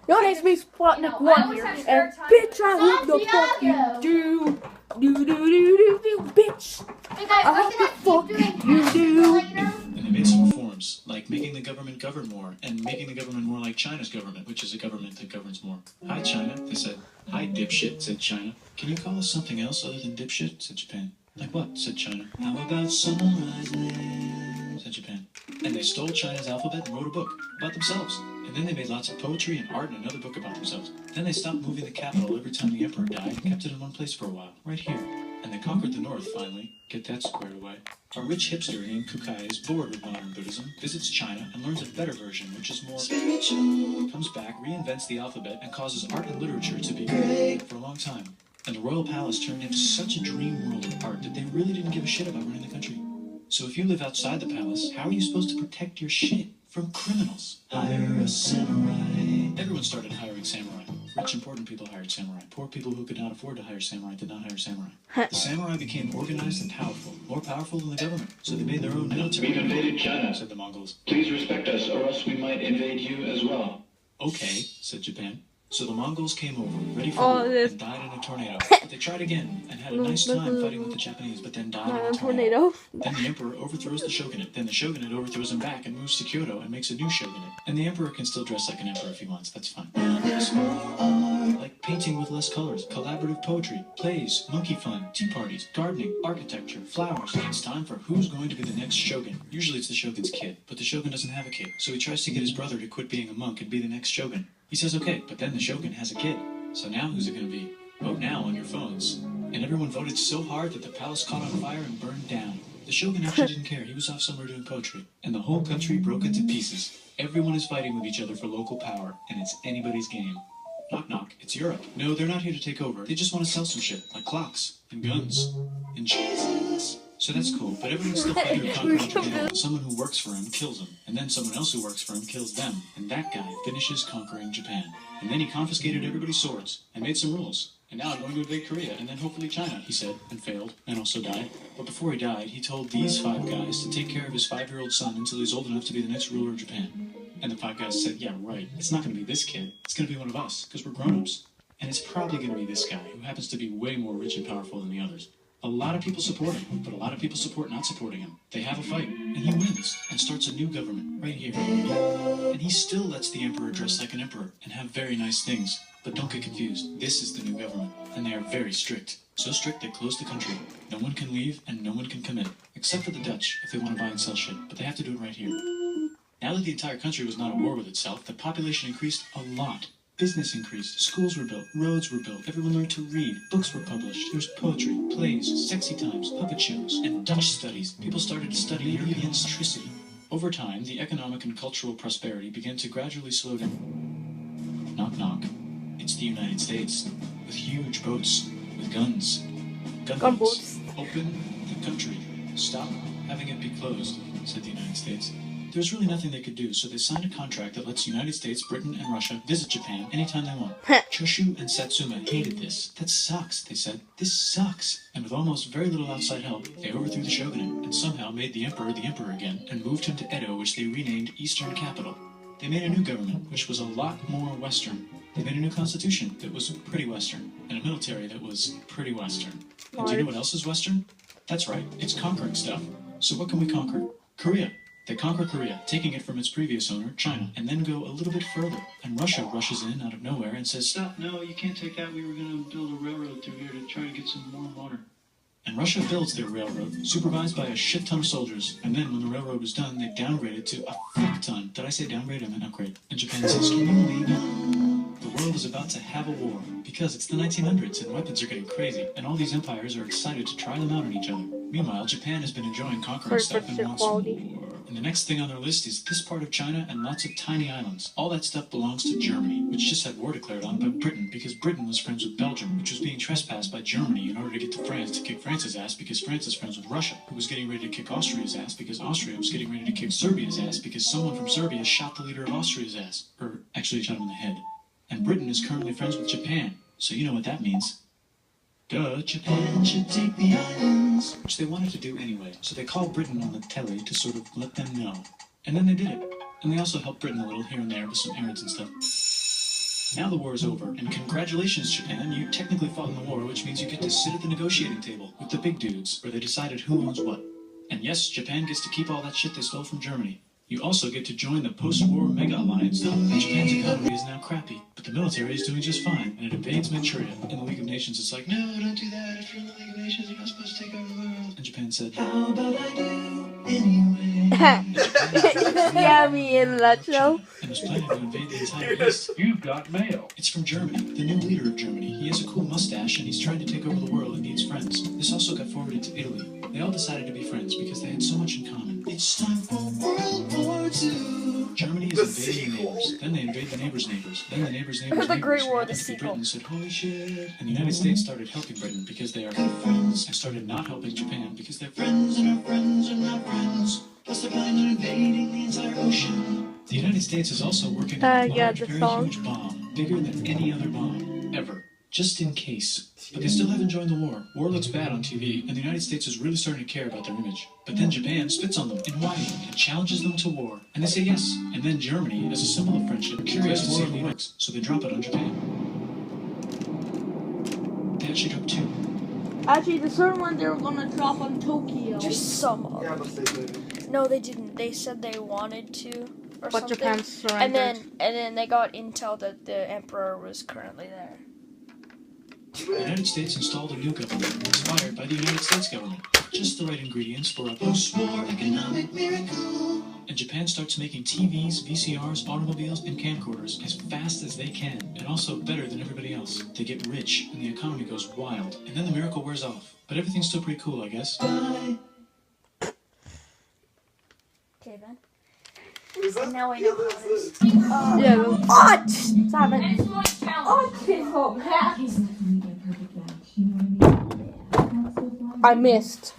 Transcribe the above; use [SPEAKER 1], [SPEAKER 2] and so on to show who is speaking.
[SPEAKER 1] Your name's me Sputnik 1 here, and bitch, I hope the fuck you do. Bitch. I hope the fuck you do.
[SPEAKER 2] And they made some reforms, like making the government govern more, and making the government more like China's government, which is a government that governs more. Hi, China, they said. Hi, dipshit, said China. Can you call us something else other than dipshit, said Japan. Like what, said China. How about Sunrise Land, said Japan. And they stole China's alphabet and wrote a book about themselves. And then they made lots of poetry and art and another book about themselves. Then they stopped moving the capital every time the emperor died and kept it in one place for a while, right here. And they conquered the north, finally. Get that squared away. A rich hipster named Kukai is bored with modern Buddhism, visits China, and learns a better version, which is more spiritual. Comes back, reinvents the alphabet, and causes art and literature to be great for a long time. And the royal palace turned into such a dream world of art that they really didn't give a shit about running the country. So if you live outside the palace, how are you supposed to protect your shit from criminals? Hire a samurai. Everyone started hiring samurai. Rich, important people hired samurai. Poor people who could not afford to hire samurai did not hire samurai. The samurai became organized and powerful, more powerful than the government. So they made their own military.
[SPEAKER 3] We've invaded China,
[SPEAKER 2] said the Mongols.
[SPEAKER 3] Please respect us, or else we might invade you as well.
[SPEAKER 2] Okay, said Japan. So the Mongols came over, ready for war, and died in a tornado. But they tried again, and had a nice time fighting with the Japanese, but then died in a tornado. Then the emperor overthrows the shogunate. Then the shogunate overthrows him back and moves to Kyoto and makes a new shogunate. And the emperor can still dress like an emperor if he wants, that's fine. Like painting with less colors, collaborative poetry, plays, monkey fun, tea parties, gardening, architecture, flowers. It's time for who's going to be the next shogun. Usually it's the shogun's kid, but the shogun doesn't have a kid. So he tries to get his brother to quit being a monk and be the next shogun. He says okay, but then the shogun has a kid. So now who's it going to be? Vote now on your phones. And everyone voted so hard that the palace caught on fire and burned down. The shogun actually didn't care. He was off somewhere doing poetry. And the whole country broke into pieces. Everyone is fighting with each other for local power, and it's anybody's game. Knock knock, it's Europe. No, they're not here to take over. They just want to sell some shit, like clocks, and guns, and Jesus. So that's cool, but everyone's still fighting to conquer Japan. Someone who works for him kills him, and then someone else who works for him kills them, and that guy finishes conquering Japan. And then he confiscated everybody's swords, and made some rules. And now I'm going to invade Korea, and then hopefully China, he said, and failed, and also died. But before he died, he told these 5 guys to take care of his 5-year-old son until he's old enough to be the next ruler of Japan. And the 5 guys said, yeah, right, it's not going to be this kid, it's going to be one of us, because we're grown-ups. And it's probably going to be this guy, who happens to be way more rich and powerful than the others. A lot of people support him, but a lot of people support not supporting him. They have a fight, and he wins, and starts a new government, right here. And he still lets the emperor dress like an emperor, and have very nice things. But don't get confused, this is the new government, and they are very strict. So strict they close the country. No one can leave, and no one can come in. Except for the Dutch, if they want to buy and sell shit, but they have to do it right here. Now that the entire country was not at war with itself, the population increased a lot. Business increased, schools were built, roads were built, everyone learned to read, books were published, there was poetry, plays, sexy times, puppet shows, and Dutch studies. People started to study European centricity. Over time, the economic and cultural prosperity began to gradually slow down. Knock knock. It's the United States, with huge boats, with guns. Gunboats. Open the country. Stop having it be closed, said the United States. There's really nothing they could do, so they signed a contract that lets the United States, Britain, and Russia visit Japan anytime they want. Choshu and Satsuma hated this. That sucks, they said. This sucks. And with almost very little outside help, they overthrew the shogunate, and somehow made the emperor again, and moved him to Edo, which they renamed Eastern Capital. They made a new government, which was a lot more Western. They made a new constitution that was pretty Western, and a military that was pretty Western. And do you know what else is Western? That's right, it's conquering stuff. So what can we conquer? Korea. They conquer Korea, taking it from its previous owner, China, and then go a little bit further. And Russia rushes in out of nowhere and says, stop, no, you can't take that. We were going to build a railroad through here to try to get some warm water. And Russia builds their railroad, supervised by a shit ton of soldiers. And then when the railroad was done, they downgraded to a fuck ton. Did I say downgrade? I meant upgrade. And Japan says, can you believe it? The world is about to have a war, because it's the 1900s and weapons are getting crazy, and all these empires are excited to try them out on each other. Meanwhile, Japan has been enjoying conquering stuff and wants more. And the next thing on their list is this part of China and lots of tiny islands. All that stuff belongs to Germany, which just had war declared on by Britain, because Britain was friends with Belgium, which was being trespassed by Germany in order to get to France to kick France's ass, because France is friends with Russia, who was getting ready to kick Austria's ass, because Austria was getting ready to kick Serbia's ass, because someone from Serbia shot the leader of Austria's ass. Or actually shot him in the head. And Britain is currently friends with Japan, so you know what that means. Duh, Japan should take the islands, which they wanted to do anyway, so they called Britain on the telly to sort of let them know. And then they did it. And they also helped Britain a little here and there with some errands and stuff. Now the war is over, and congratulations, Japan, you technically fought in the war, which means you get to sit at the negotiating table with the big dudes, where they decided who owns what. And yes, Japan gets to keep all that shit they stole from Germany. You also get to join the post-war mega alliance. Japan's economy is now crappy, but the military is doing just fine, and it invades Manchuria. In the League of Nations, it's like, no, don't do that. If you're in the League of Nations, you're not supposed to take over the world. And Japan said, how about I do anyway?
[SPEAKER 1] Yeah, me in a nutshell.
[SPEAKER 2] And was planning to invade the entire East.
[SPEAKER 3] You've got mail.
[SPEAKER 2] It's from Germany, the new leader of Germany. He has a cool mustache, and he's trying to take over the world and needs friends. This also got forwarded to Italy. They all decided to be friends because they had so much in common. It's time for World War II. Germany is invading the neighbors. Then they invade the neighbors' neighbors. Then the neighbors' neighbors'
[SPEAKER 1] The Great
[SPEAKER 2] neighbors
[SPEAKER 1] War,
[SPEAKER 2] happened
[SPEAKER 1] the
[SPEAKER 2] to be
[SPEAKER 1] sequel.
[SPEAKER 2] Britain said, holy shit. And the United States started helping Britain because they are good friends, and started not helping Japan because they're friends and our friends are not friends. Plus they're planning on invading the entire ocean. The United States is also working on a
[SPEAKER 1] yeah,
[SPEAKER 2] large,
[SPEAKER 1] the
[SPEAKER 2] very
[SPEAKER 1] song.
[SPEAKER 2] huge bomb, bigger than any other bomb, ever. Just in case. But they still haven't joined the war. War looks bad on TV, and the United States is really starting to care about their image. But then Japan spits on them in writing and challenges them to war. And they say yes. And then Germany, as a symbol of friendship, curious to see if it works, so they drop it on Japan. They actually dropped 2.
[SPEAKER 1] Actually, the third one they were gonna drop on Tokyo.
[SPEAKER 4] Just some of
[SPEAKER 5] Yeah,
[SPEAKER 4] them.
[SPEAKER 5] but they didn't.
[SPEAKER 4] No, they didn't. They said they wanted to, or
[SPEAKER 1] But
[SPEAKER 4] something.
[SPEAKER 1] Japan surrendered.
[SPEAKER 4] and then they got intel that the emperor was currently there.
[SPEAKER 2] The United States installed a new government, inspired by the United States government. Just the right ingredients for a post-war economic miracle. And Japan starts making TVs, VCRs, automobiles, and camcorders as fast as they can, and also better than everybody else. They get rich, and the economy goes wild, and then the miracle wears off. But everything's still pretty cool, I guess. Bye.
[SPEAKER 4] Okay, then.
[SPEAKER 5] What is that?
[SPEAKER 4] Now I know how it is.
[SPEAKER 1] Yeah, well,
[SPEAKER 4] What? Stop it.
[SPEAKER 1] I missed.